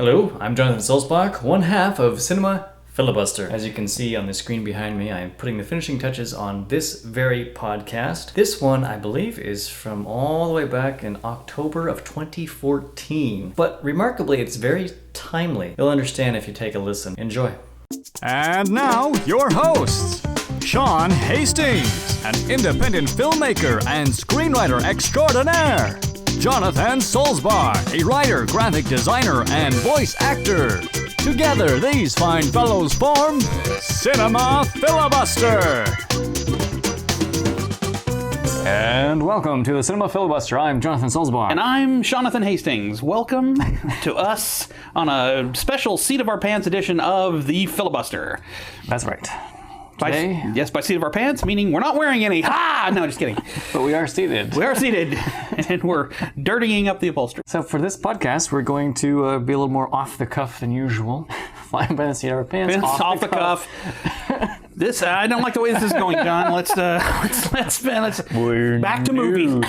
Hello, I'm Jonathan Sulzbach, one half of Cinema Filibuster. As you can see on the screen behind me, I'm putting the finishing touches on this very podcast. This one, I believe, is from all the way back in October of 2014. But remarkably, it's very timely. You'll understand if you take a listen. Enjoy. And now, your hosts, Sean Hastings, an independent filmmaker and screenwriter extraordinaire. Jonathan Sulzbach, a writer, graphic designer, and voice actor. Together, these fine fellows form Cinema Filibuster. And welcome to the Cinema Filibuster. I'm Jonathan Sulzbach. And I'm Jonathan Hastings. Welcome to us on a special Seat of Our Pants edition of the Filibuster. That's right. By seat of our pants, meaning we're not wearing any. No, just kidding. But we are seated. We are seated, and we're dirtying up the upholstery. So for this podcast, we're going to be a little more off the cuff than usual. Flying by the seat of our pants. Off the cuff. I don't like the way this is going, John. Let's back to movies.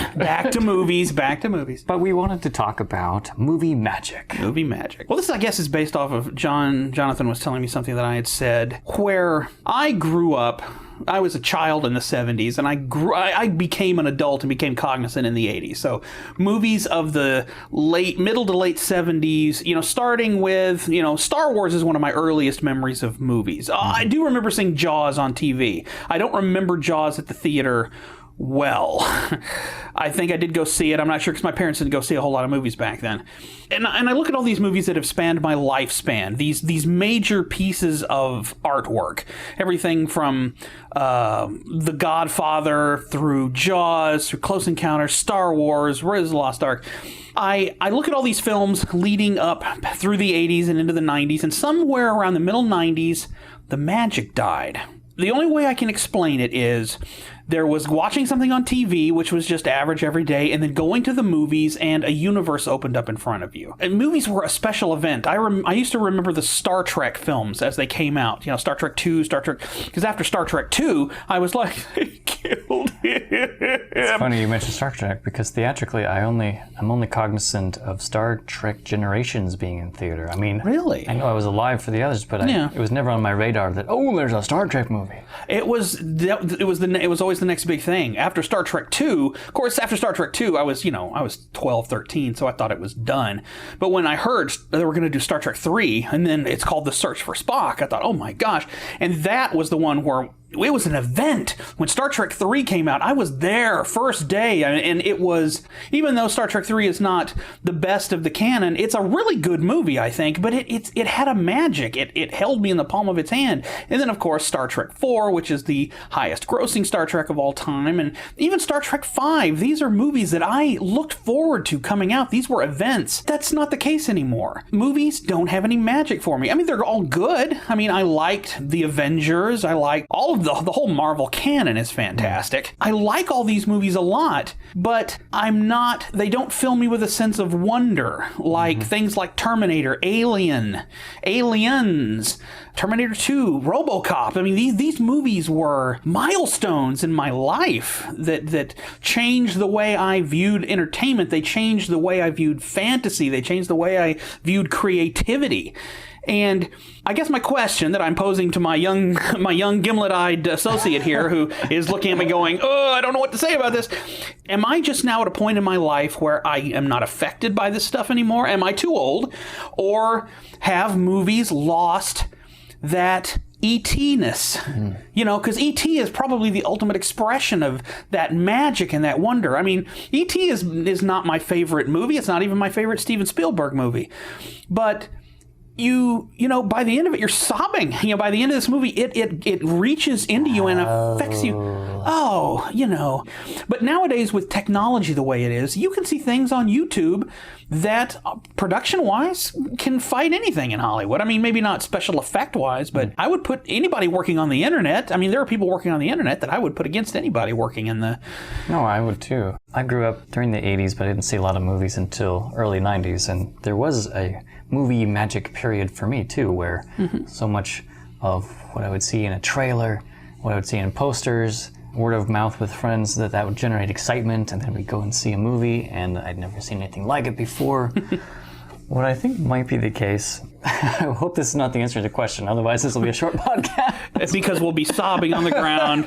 Back to movies. But we wanted to talk about movie magic. Movie magic. Well, this, I guess, is based off of Jonathan was telling me something that I had said, where I grew up. I was a child in the 70s, and I became an adult and became cognizant in the 80s. So movies of the middle to late 70s, starting with, Star Wars is one of my earliest memories of movies. I do remember seeing Jaws on TV. I don't remember Jaws at the theater well. I think I did go see it. I'm not sure because my parents didn't go see a whole lot of movies back then. And I look at all these movies that have spanned my lifespan, these major pieces of artwork. Everything from The Godfather through Jaws, through Close Encounters, Star Wars, Raiders of the Lost Ark. I look at all these films leading up through the 80s and into the 90s, and somewhere around the middle 90s, the magic died. The only way I can explain it is there was watching something on TV, which was just average every day, and then going to the movies, and a universe opened up in front of you. And movies were a special event. I used to remember the Star Trek films as they came out. Star Trek 2, because after Star Trek 2, I was like, they killed him. It's funny you mentioned Star Trek, because theatrically, I'm only cognizant of Star Trek Generations being in theater. I mean, really? I know I was alive for the others, but it was never on my radar that, there's a Star Trek movie. It was always the next big thing. After Star Trek 2, of course, after Star Trek 2, I was 12, 13, so I thought it was done. But when I heard they were going to do Star Trek 3, and then it's called The Search for Spock, I thought, oh my gosh. And that was the one where it was an event. When Star Trek 3 came out, I was there first day, and it was, even though Star Trek 3 is not the best of the canon, it's a really good movie, I think, but it had a magic. It held me in the palm of its hand. And then, of course, Star Trek 4, which is the highest grossing Star Trek of all time, and even Star Trek 5. These are movies that I looked forward to coming out. These were events. That's not the case anymore. Movies don't have any magic for me. I mean, they're all good. I mean, I liked The Avengers. I liked all of the whole Marvel canon is fantastic. I like all these movies a lot, but they don't fill me with a sense of wonder, like things like Terminator, Aliens, Terminator 2, RoboCop. I mean, these movies were milestones in my life that changed the way I viewed entertainment. They changed the way I viewed fantasy. They changed the way I viewed creativity. And I guess my question that I'm posing to my young gimlet-eyed associate here, who is looking at me going, I don't know what to say about this. Am I just now at a point in my life where I am not affected by this stuff anymore? Am I too old? Or have movies lost that E.T.-ness? Because E.T. is probably the ultimate expression of that magic and that wonder. I mean, E.T. is not my favorite movie. It's not even my favorite Steven Spielberg movie. But by the end of it, you're sobbing. By the end of this movie, it reaches into you and affects you. But nowadays with technology the way it is, you can see things on YouTube that production-wise can fight anything in Hollywood. I mean, maybe not special effect-wise, but I would put anybody working on the internet. I mean, there are people working on the internet that I would put against anybody working in the... No, I would too. I grew up during the 80s, but I didn't see a lot of movies until early 90s, and there was a movie magic period for me too, where so much of what I would see in a trailer, what I would see in posters, word of mouth with friends, that would generate excitement, and then we'd go and see a movie, and I'd never seen anything like it before. What I think might be the case, I hope this is not the answer to the question, otherwise this will be a short podcast. It's because we'll be sobbing on the ground.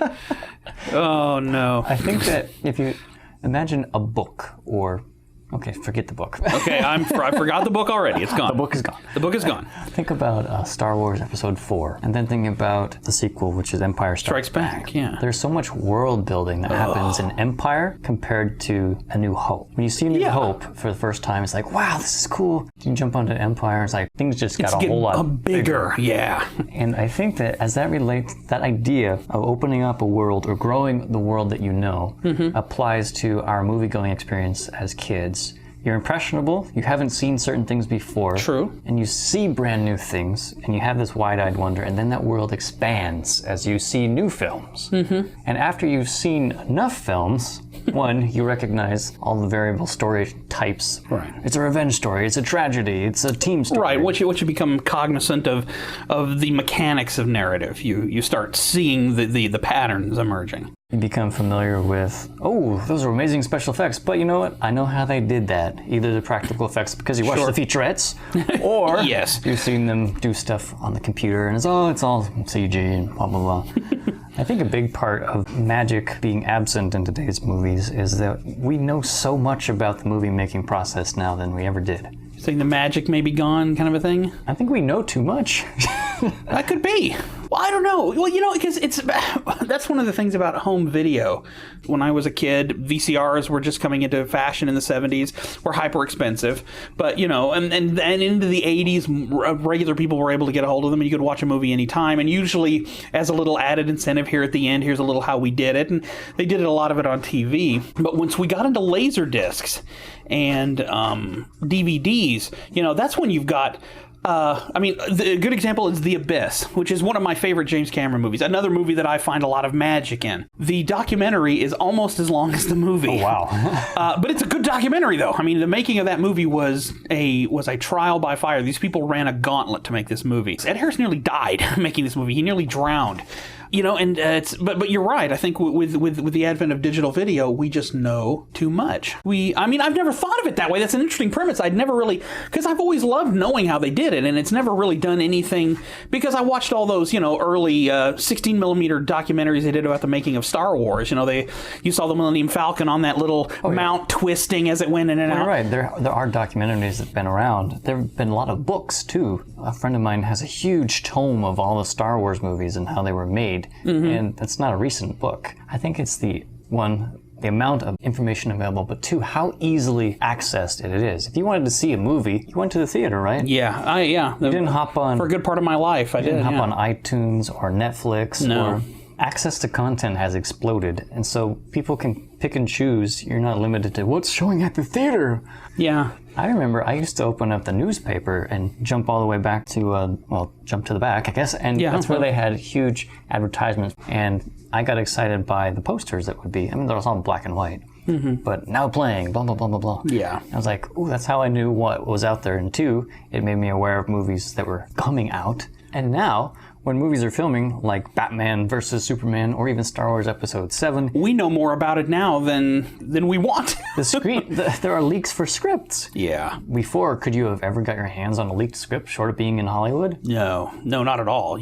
Oh, no. I think that if you imagine a book or... Okay, forget the book. Okay, I forgot the book already. It's gone. The book is gone. The book is gone. Think about Star Wars Episode 4, and then thinking about the sequel, which is Empire Strikes Back. Yeah. There's so much world building that happens in Empire compared to A New Hope. When you see A New Hope for the first time, it's like, wow, this is cool. You jump onto Empire, and it's like, things just got a whole lot bigger. Yeah. And I think that as that relates, that idea of opening up a world or growing the world that you know applies to our movie-going experience as kids. You're impressionable, you haven't seen certain things before. True. And you see brand new things, and you have this wide-eyed wonder, and then that world expands as you see new films. And after you've seen enough films, one, you recognize all the variable story types. Right. It's a revenge story, it's a tragedy, it's a team story. Right, once you become cognizant of the mechanics of narrative, you start seeing the patterns emerging. You become familiar with, oh, those are amazing special effects, but you know what? I know how they did that. Either the practical effects because you watched the featurettes, or you've seen them do stuff on the computer and it's all CG and blah, blah, blah. I think a big part of magic being absent in today's movies is that we know so much about the movie-making process now than we ever did. You think the magic may be gone kind of a thing? I think we know too much. That could be. Well, I don't know. Well, because that's one of the things about home video. When I was a kid, VCRs were just coming into fashion in the 70s, were hyper expensive. But, and into the 80s, regular people were able to get a hold of them, and you could watch a movie anytime. And usually, as a little added incentive here at the end, here's a little how we did it. And they did a lot of it on TV. But once we got into laser discs and DVDs, that's when you've got... a good example is The Abyss, which is one of my favorite James Cameron movies. Another movie that I find a lot of magic in. The documentary is almost as long as the movie. Oh, wow. But it's a good documentary, though. I mean, the making of that movie was a trial by fire. These people ran a gauntlet to make this movie. Ed Harris nearly died making this movie. He nearly drowned. But you're right. I think with the advent of digital video, we just know too much. I've never thought of it that way. That's an interesting premise. I'd never really, because I've always loved knowing how they did it, and it's never really done anything, because I watched all those, early 16 millimeter documentaries they did about the making of Star Wars. You saw the Millennium Falcon on that little mount twisting as it went in and out. You're right. There are documentaries that have been around. There have been a lot of books, too. A friend of mine has a huge tome of all the Star Wars movies and how they were made. And that's not a recent book. I think it's the amount of information available, but two, how easily accessed it is. If you wanted to see a movie, you went to the theater, right? Yeah, You didn't hop on... For a good part of my life, I didn't hop on iTunes or Netflix. No. Or access to content has exploded, and so people can pick and choose. You're not limited to what's showing at the theater. Yeah. I remember I used to open up the newspaper and jump all the way back to, jump to the back, I guess, and that's where they had huge advertisements, and I got excited by the posters that would be, they're all black and white, but now playing, blah, blah, blah, blah, blah. Yeah. I was like, ooh, that's how I knew what was out there, and two, it made me aware of movies that were coming out, and now, when movies are filming, like Batman vs. Superman or even Star Wars Episode 7... We know more about it now than we want. There are leaks for scripts. Yeah. Before, could you have ever got your hands on a leaked script short of being in Hollywood? No, not at all.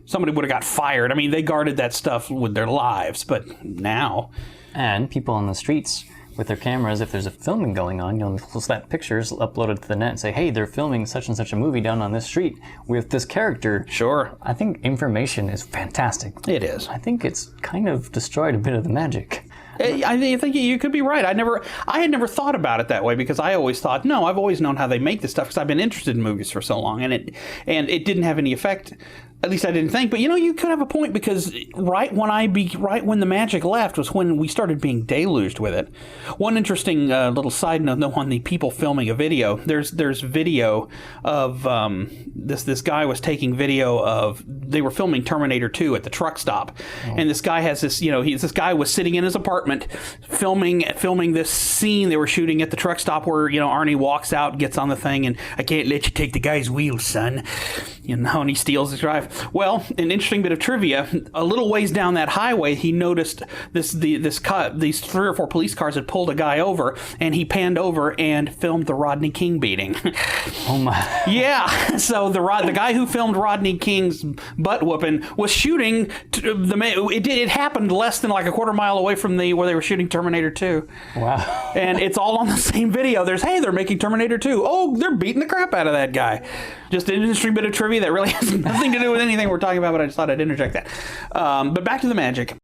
Somebody would have got fired. They guarded that stuff with their lives, but now... And people on the streets... with their cameras, if there's a filming going on, you'll snap pictures, upload it to the net, and say, hey, they're filming such and such a movie down on this street with this character. Sure. I think information is fantastic. It is. I think it's kind of destroyed a bit of the magic. I think you could be right. I had never thought about it that way, because I always thought, no, I've always known how they make this stuff, because I've been interested in movies for so long, and it didn't have any effect. At least I didn't think. But you could have a point, because right when the magic left was when we started being deluged with it. One interesting little side note on the people filming a video. There's video of this guy was taking video of, they were filming Terminator 2 at the truck stop, and this guy has this this guy was sitting in his apartment filming this scene they were shooting at the truck stop where Arnie walks out, gets on the thing, and I can't let you take the guy's wheels, son. And he steals his drive. Well, an interesting bit of trivia, a little ways down that highway, he noticed these 3 or 4 police cars had pulled a guy over, and he panned over and filmed the Rodney King beating. Oh my. Yeah, so the guy who filmed Rodney King's butt whooping was shooting it happened less than like a quarter mile away from where they were shooting Terminator 2. Wow. And it's all on the same video. They're making Terminator 2. Oh, they're beating the crap out of that guy. Just an interesting bit of trivia that really has nothing to do with anything we're talking about, but I just thought I'd interject that. But back to the magic.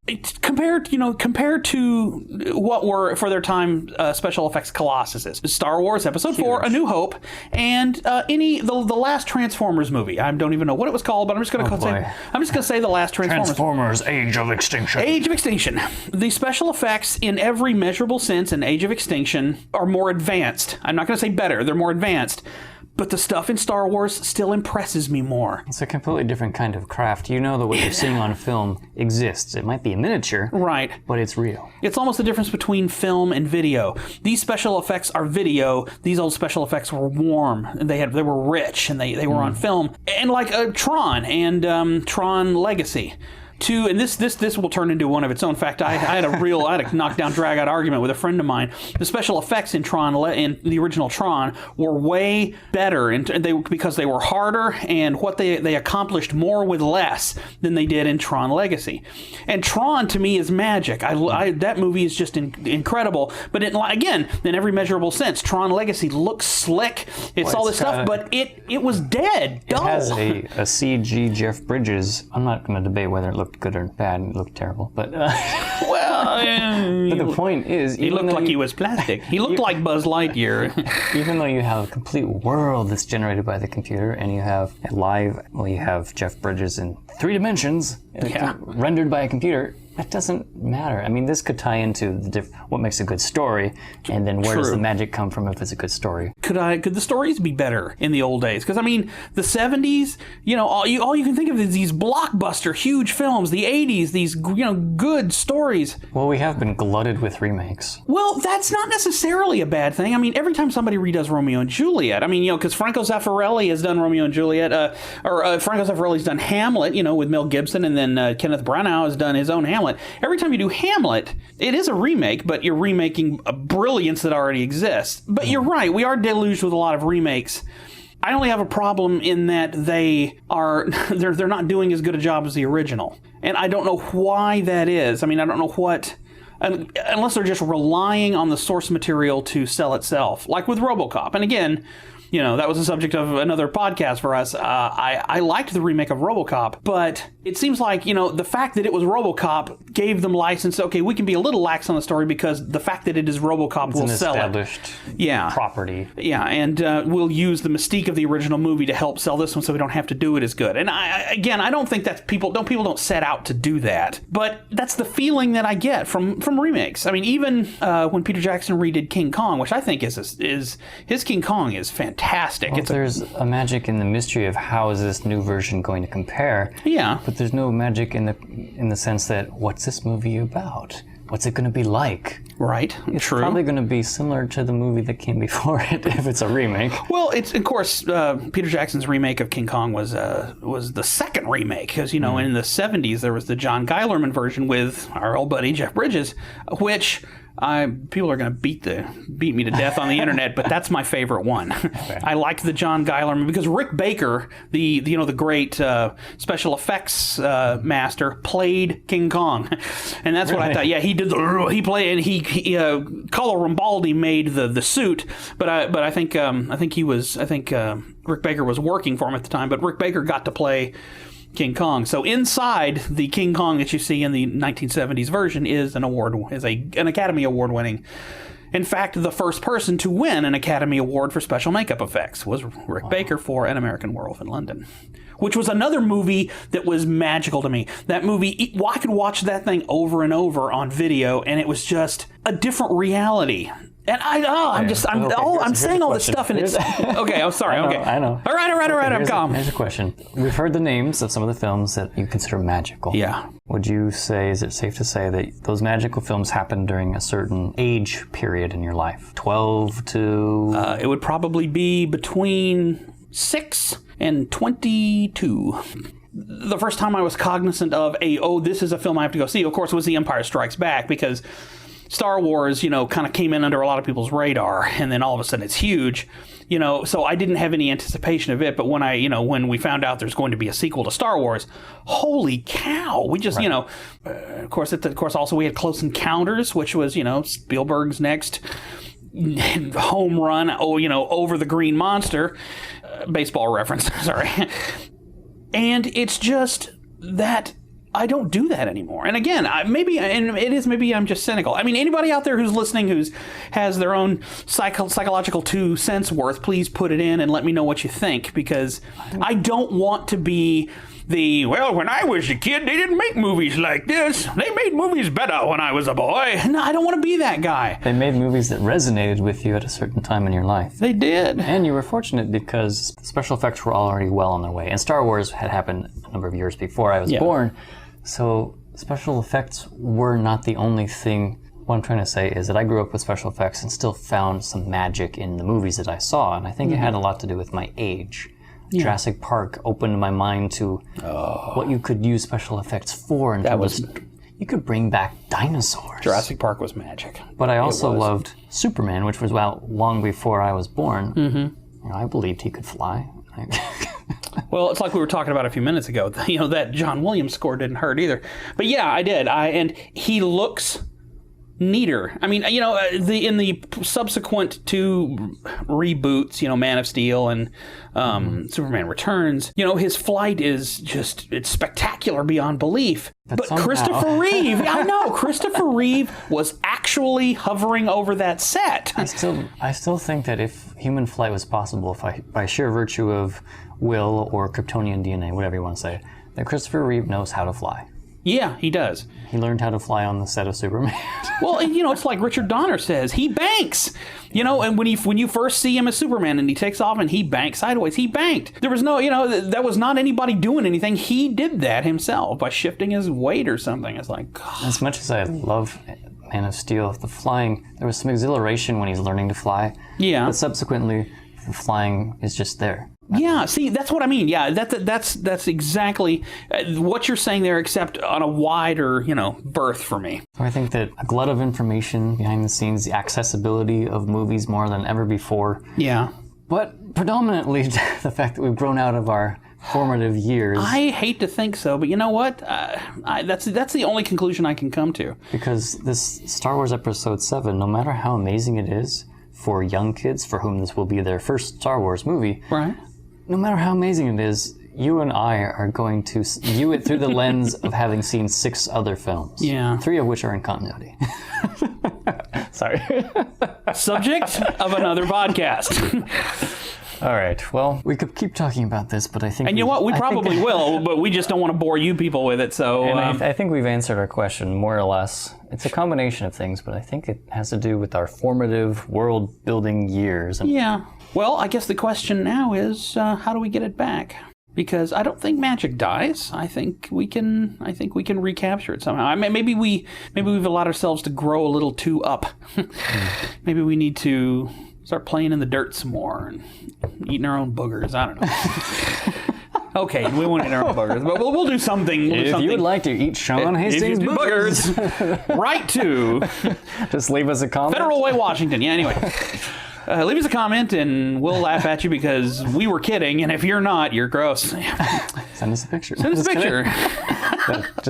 Compared to what were, for their time, special effects colossuses. Star Wars Episode 4, A New Hope, and the last Transformers movie. I don't even know what it was called, but I'm just going to say the last Transformers Age of Extinction. Age of Extinction. The special effects in every measurable sense in Age of Extinction are more advanced. I'm not going to say better, they're more advanced. But the stuff in Star Wars still impresses me more. It's a completely different kind of craft. You know that what you're seeing on film exists. It might be a miniature, right? But it's real. It's almost the difference between film and video. These special effects are video. These old special effects were warm, and they were rich, and they were on film. And like Tron and Tron Legacy. And this will turn into one of its own. In fact, I had a knockdown, drag out argument with a friend of mine. The special effects in in the original Tron were way better, because they were harder, and what they accomplished more with less than they did in Tron Legacy. And Tron to me is magic. That movie is just incredible. But again, in every measurable sense, Tron Legacy looks slick. It's all this stuff, but it was dead. Dull. It has a CG Jeff Bridges. I'm not going to debate whether it looked good or bad. It looked terrible, but but the point is, he looked like he was plastic. He looked like Buzz Lightyear. Even though you have a complete world that's generated by the computer, and you have you have Jeff Bridges in 3 dimensions, rendered by a computer. That doesn't matter. I mean, this could tie into what makes a good story, and then where does the magic come from if it's a good story? Could the stories be better in the old days? Because I mean, the 70s, all you can think of is these blockbuster, huge films. The 80s, these good stories. Well, we have been glutted with remakes. Well, that's not necessarily a bad thing. I mean, every time somebody redoes Romeo and Juliet, I mean, because Franco Zeffirelli has done Romeo and Juliet, or Franco Zeffirelli's done Hamlet, with Mel Gibson, and then Kenneth Branagh has done his own Hamlet. Every time you do Hamlet, it is a remake, but you're remaking a brilliance that already exists. But you're right, we are deluged with a lot of remakes. I only have a problem in that they're not doing as good a job as the original. And I don't know why that is. I mean, I don't know unless they're just relying on the source material to sell itself, like with RoboCop. And again, that was the subject of another podcast for us. I liked the remake of RoboCop, but it seems like, the fact that it was RoboCop gave them license. Okay, we can be a little lax on the story because the fact that it is RoboCop will sell it. It's an established property. Yeah, and we'll use the mystique of the original movie to help sell this one so we don't have to do it as good. And I don't think that's people don't set out to do that. But that's the feeling that I get from remakes. I mean, even when Peter Jackson redid King Kong, which I think is his King Kong is fantastic. Well, there's a magic in the mystery of how is this new version going to compare. Yeah. But there's no magic in the sense that what's this movie about? What's it going to be like? Right. It's True. probably going to be similar to the movie that came before it if it's a remake. Well, it's of course Peter Jackson's remake of King Kong was the second remake because in the 70s there was the John Guillermin version with our old buddy Jeff Bridges, which people are going to beat me to death on the internet, but that's my favorite one. Okay. I liked the John Guillermin because Rick Baker, the great special effects master, played King Kong, and that's what I thought. Yeah, he did. He played, and he Carlo Rambaldi made the suit, but I think Rick Baker was working for him at the time, but Rick Baker got to play King Kong. So inside the King Kong that you see in the 1970s version is an Academy Award winning. In fact, the first person to win an Academy Award for special makeup effects was Rick Baker for An American Werewolf in London, which was another movie that was magical to me. That movie, I could watch that thing over and over on video, and it was just a different reality. And I'm saying all this stuff, and it's okay. I'm sorry. Okay, I know. All right. I'm calm. Here's a question. We've heard the names of some of the films that you consider magical. Yeah. Would you say, is it safe to say that those magical films happened during a certain age period in your life? 12 to... It would probably be between 6 and 22. the first time I was cognizant of this is a film I have to go see, of course, was The Empire Strikes Back, because Star Wars, kind of came in under a lot of people's radar, and then all of a sudden it's huge, so I didn't have any anticipation of it. But when when we found out there's going to be a sequel to Star Wars, holy cow, we just, of course, also we had Close Encounters, which was, Spielberg's next home run, over the green monster, baseball reference, sorry. And it's just that I don't do that anymore. And again, maybe I'm just cynical. I mean, anybody out there who's listening has their own psychological 2 cents worth, please put it in and let me know what you think, because I don't want to be when I was a kid, they didn't make movies like this. They made movies better when I was a boy. No, I don't want to be that guy. They made movies that resonated with you at a certain time in your life. They did. And you were fortunate because special effects were already well on their way. And Star Wars had happened a number of years before I was born. So special effects were not the only thing. What I'm trying to say is that I grew up with special effects and still found some magic in the movies that I saw. And I think it had a lot to do with my age. Yeah. Jurassic Park opened my mind to what you could use special effects for. And you could bring back dinosaurs. Jurassic Park was magic. But I also loved Superman, which was long before I was born. Mm-hmm. I believed he could fly. Well, it's like we were talking about a few minutes ago. That John Williams score didn't hurt either. But yeah, I did. And he looks neater. I mean, in the subsequent 2 reboots, Man of Steel and Superman Returns, his flight is it's spectacular beyond belief. But Christopher Reeve, I know, Christopher Reeve was actually hovering over that set. I still think that if human flight was possible, by sheer virtue of will or Kryptonian DNA, whatever you want to say, that Christopher Reeve knows how to fly. Yeah, he does. He learned how to fly on the set of Superman. Well, it's like Richard Donner says, he banks. And when you first see him as Superman and he takes off and he banks sideways, he banked. There was no, that was not anybody doing anything. He did that himself by shifting his weight or something. It's like, God. As much as I love Man of Steel, the flying, there was some exhilaration when he's learning to fly. Yeah. But subsequently, the flying is just there. Yeah, see, that's what I mean. Yeah, that's exactly what you're saying there, except on a wider, berth for me. I think that a glut of information behind the scenes, the accessibility of movies more than ever before. Yeah. But predominantly the fact that we've grown out of our formative years. I hate to think so, but you know what? That's the only conclusion I can come to. Because this Star Wars Episode 7, no matter how amazing it is for young kids for whom this will be their first Star Wars movie, right? No matter how amazing it is, you and I are going to view it through the lens of having seen 6 other films. Yeah. 3 of which are in continuity. Sorry. Subject of another podcast. All right. Well, we could keep talking about this, but I think... And you know what? We probably will, but we just don't want to bore you people with it, so... And I think we've answered our question, more or less. It's a combination of things, but I think it has to do with our formative world-building years. Yeah. Well, I guess the question now is, how do we get it back? Because I don't think magic dies. I think we can recapture it somehow. Maybe we've allowed ourselves to grow a little too up. Maybe we need to start playing in the dirt some more and eating our own boogers. I don't know. Okay, we won't eat our own boogers, but we'll do something. If you would like to eat Sean Hastings boogers, write to just leave us a comment. Federal Way, Washington. Yeah, anyway. Leave us a comment and we'll laugh at you because we were kidding, and if you're not, you're gross. Send us a picture. Send us a picture.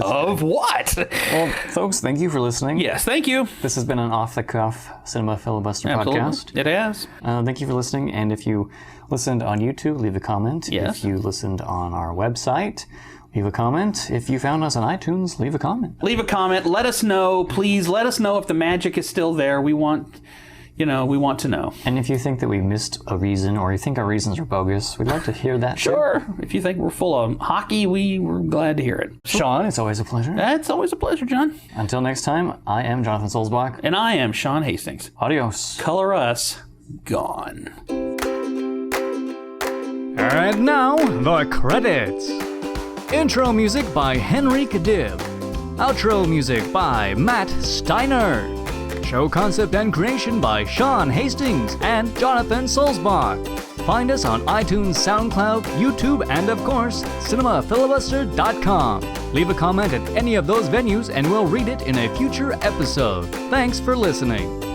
Of what? Well, folks, thank you for listening. Yes, thank you. This has been an off-the-cuff Cinema Filibuster podcast. It has. Thank you for listening, and if you listened on YouTube, leave a comment. Yes. If you listened on our website, leave a comment. If you found us on iTunes, leave a comment. Leave a comment. Let us know. Please let us know if the magic is still there. We want to know. And if you think that we missed a reason, or you think our reasons are bogus, we'd like to hear that. Sure. If you think we're full of hockey, we're glad to hear it. Sean, it's always a pleasure. It's always a pleasure, John. Until next time, I am Jonathan Solzbach. And I am Sean Hastings. Adios. Color us gone. And now, the credits. Intro music by Henry Kadib. Outro music by Matt Steiner. Show concept and creation by Sean Hastings and Jonathan Solzbach. Find us on iTunes, SoundCloud, YouTube, and of course, cinemafilibuster.com. Leave a comment at any of those venues and we'll read it in a future episode. Thanks for listening.